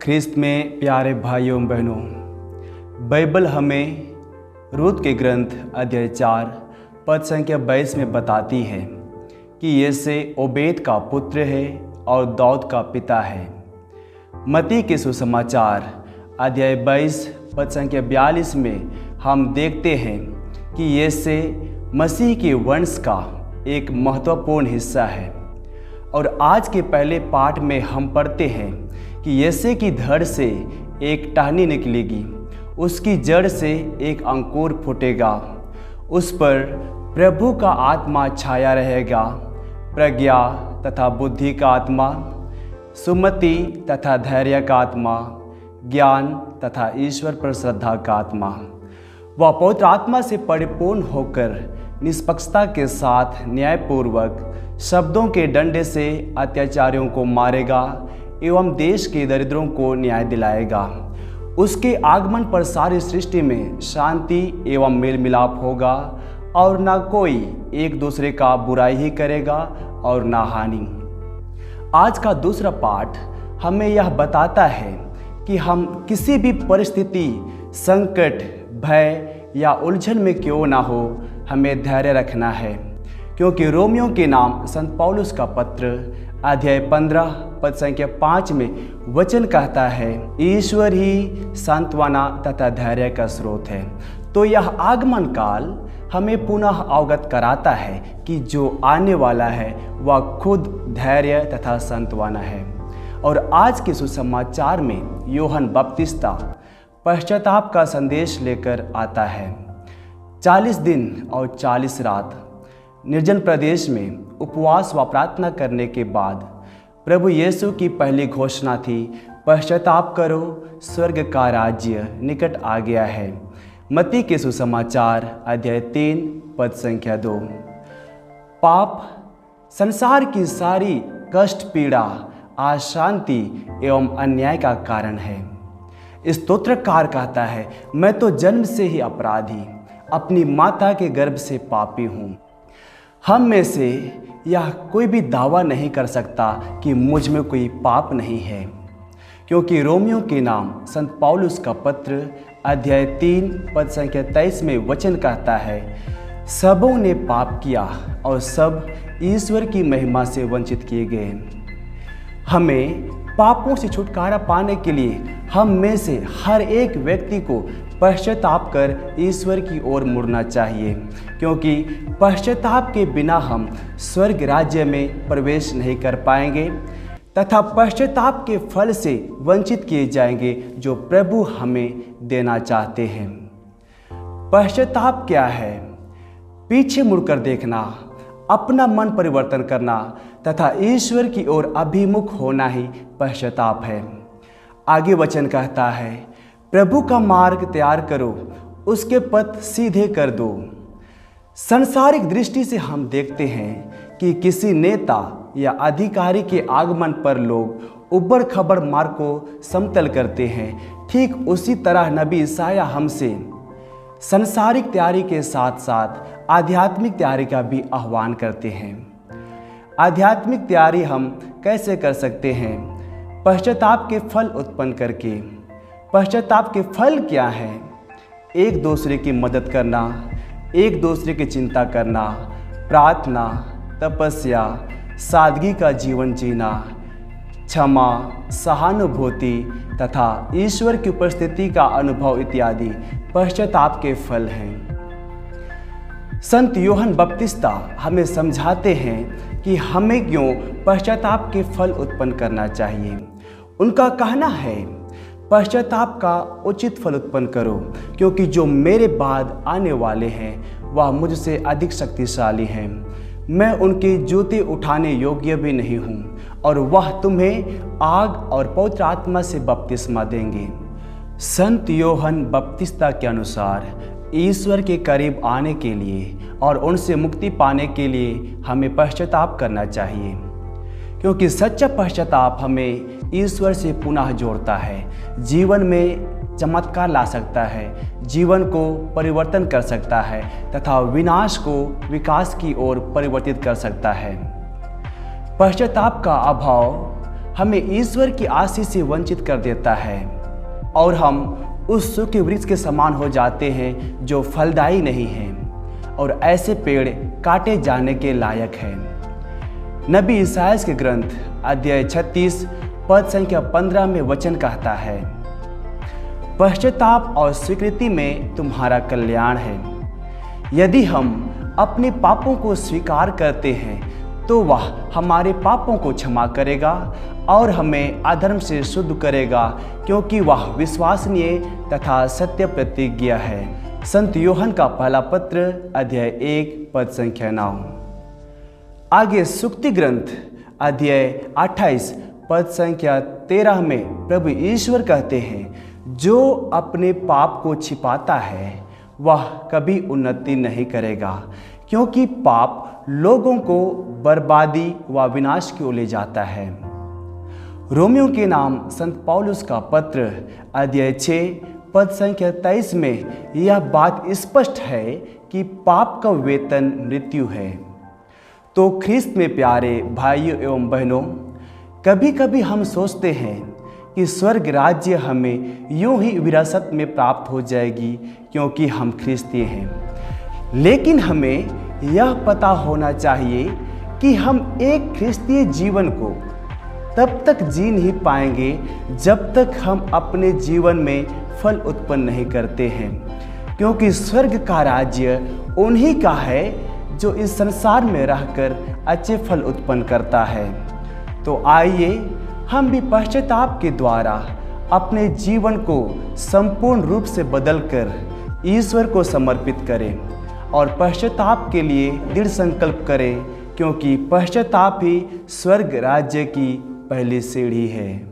ख्रिस्त में प्यारे भाइयों बहनों, बाइबल हमें रूत के ग्रंथ अध्याय 4 पद संख्या 22 में बताती है कि येसे ओबेद का पुत्र है और दाऊद का पिता है। मत्ती के सुसमाचार अध्याय 22 पद संख्या 42 में हम देखते हैं कि येसे मसीह के वंश का एक महत्वपूर्ण हिस्सा है। और आज के पहले पाठ में हम पढ़ते हैं कि येसे की धड़ से एक टहनी निकलेगी, उसकी जड़ से एक अंकुर फूटेगा, उस पर प्रभु का आत्मा छाया रहेगा, प्रज्ञा तथा बुद्धि का आत्मा, सुमति तथा धैर्य का आत्मा, ज्ञान तथा ईश्वर पर श्रद्धा का आत्मा। वह पवित्र आत्मा से परिपूर्ण होकर निष्पक्षता के साथ न्यायपूर्वक शब्दों के डंडे से अत्याचारियों को मारेगा एवं देश के दरिद्रों को न्याय दिलाएगा। उसके आगमन पर सारी सृष्टि में शांति एवं मेल मिलाप होगा और ना कोई एक दूसरे का बुराई ही करेगा और ना हानि। आज का दूसरा पाठ हमें यह बताता है कि हम किसी भी परिस्थिति, संकट, भय या उलझन में क्यों ना हो, हमें धैर्य रखना है, क्योंकि रोमियो के नाम संत पौलुस का पत्र अध्याय 15 पद संख्या 5 में वचन कहता है, ईश्वर ही सांत्वना तथा धैर्य का स्रोत है। तो यह आगमन काल हमें पुनः अवगत कराता है कि जो आने वाला है वह खुद धैर्य तथा सांत्वना है। और आज के सुसमाचार में यूहन्ना बपतिस्ता पश्चाताप का संदेश लेकर आता है। 40 दिन और 40 रात निर्जन प्रदेश में उपवास व प्रार्थना करने के बाद प्रभु यीशु की पहली घोषणा थी, पश्चाताप करो, स्वर्ग का राज्य निकट आ गया है। मत्ती के सुसमाचार अध्याय 3 पद संख्या 2। पाप संसार की सारी कष्ट, पीड़ा, अशांति एवं अन्याय का कारण है। स्तोत्रकार कहता है, मैं तो जन्म से ही अपराधी, अपनी माता के गर्भ से पापी हूँ। हम में से यह कोई भी दावा नहीं कर सकता कि मुझ में कोई पाप नहीं है, क्योंकि रोमियो के नाम संत पौलुस का पत्र अध्याय 3 पद संख्या 23 में वचन कहता है, सबों ने पाप किया और सब ईश्वर की महिमा से वंचित किए गए। हमें पापों से छुटकारा पाने के लिए हम में से हर एक व्यक्ति को पश्चाताप कर ईश्वर की ओर मुड़ना चाहिए, क्योंकि पश्चाताप के बिना हम स्वर्ग राज्य में प्रवेश नहीं कर पाएंगे तथा पश्चाताप के फल से वंचित किए जाएंगे जो प्रभु हमें देना चाहते हैं। पश्चाताप क्या है? पीछे मुड़कर देखना, अपना मन परिवर्तन करना तथा ईश्वर की ओर अभिमुख होना ही पश्चाताप है। आगे वचन कहता है, प्रभु का मार्ग तैयार करो, उसके पथ सीधे कर दो। सांसारिक दृष्टि से हम देखते हैं कि किसी नेता या अधिकारी के आगमन पर लोग उबड़ खबड़ मार्ग को समतल करते हैं। ठीक उसी तरह नबी ईसाया हमसे सांसारिक तैयारी के साथ साथ आध्यात्मिक तैयारी का भी आह्वान करते हैं। आध्यात्मिक तैयारी हम कैसे कर सकते हैं? पश्चाताप के फल उत्पन्न करके। पश्चाताप के फल क्या हैं? एक दूसरे की मदद करना, एक दूसरे की चिंता करना, प्रार्थना, तपस्या, सादगी का जीवन जीना, क्षमा, सहानुभूति तथा ईश्वर की उपस्थिति का अनुभव इत्यादि पश्चाताप के फल हैं। संत यूहन्ना बपतिस्ता हमें समझाते हैं कि हमें क्यों पश्चाताप के फल उत्पन्न करना चाहिए। उनका कहना है, पश्चाताप का उचित फल उत्पन्न करो, क्योंकि जो मेरे बाद आने वाले हैं वह मुझसे अधिक शक्तिशाली हैं। मैं उनके जूते उठाने योग्य भी नहीं हूँ और वह तुम्हें आग और पवित्र आत्मा से बपतिस्मा देंगे। संत यूहन्ना बपतिस्ता के अनुसार ईश्वर के करीब आने के लिए और उनसे मुक्ति पाने के लिए हमें पश्चाताप करना चाहिए, क्योंकि सच्चा पश्चाताप हमें ईश्वर से पुनः जोड़ता है, जीवन में चमत्कार ला सकता है, जीवन को परिवर्तन कर सकता है तथा विनाश को विकास की ओर परिवर्तित कर सकता है। पश्चाताप का अभाव हमें ईश्वर की आशीष से वंचित कर देता है और हम उस सूखे वृक्ष के समान हो जाते हैं जो फलदायी नहीं है और ऐसे पेड़ काटे जाने के लायक है। नबी ईसाया के ग्रंथ अध्याय 36 पद संख्या 15 में वचन कहता है, पश्चाताप और स्वीकृति में तुम्हारा कल्याण है। यदि हम अपने पापों को स्वीकार करते हैं तो वह हमारे पापों को क्षमा करेगा और हमें अधर्म से शुद्ध करेगा, क्योंकि वह विश्वसनीय तथा सत्य प्रतिज्ञा है। संत यूहन्ना का पहला पत्र अध्याय 1 पद संख्या 9। आगे सुक्ति ग्रंथ अध्याय 28 पद संख्या 13 में प्रभु ईश्वर कहते हैं, जो अपने पाप को छिपाता है वह कभी उन्नति नहीं करेगा, क्योंकि पाप लोगों को बर्बादी व विनाश की ओर ले जाता है। रोमियो के नाम संत पौलुस का पत्र अध्याय 6 पद संख्या 23 में यह बात स्पष्ट है कि पाप का वेतन मृत्यु है। तो ख्रिस्त में प्यारे भाइयों एवं बहनों, कभी कभी हम सोचते हैं कि स्वर्ग राज्य हमें यूं ही विरासत में प्राप्त हो जाएगी क्योंकि हम ख्रिस्ती हैं। लेकिन हमें यह पता होना चाहिए कि हम एक ख्रिस्तीय जीवन को तब तक जी नहीं पाएंगे जब तक हम अपने जीवन में फल उत्पन्न नहीं करते हैं, क्योंकि स्वर्ग का राज्य उन्हीं का है जो इस संसार में रहकर अच्छे फल उत्पन्न करता है। तो आइए हम भी पश्चाताप के द्वारा अपने जीवन को संपूर्ण रूप से बदलकर ईश्वर को समर्पित करें और पश्चाताप के लिए दृढ़ संकल्प करें, क्योंकि पश्चाताप ही स्वर्ग राज्य की पहली सीढ़ी है।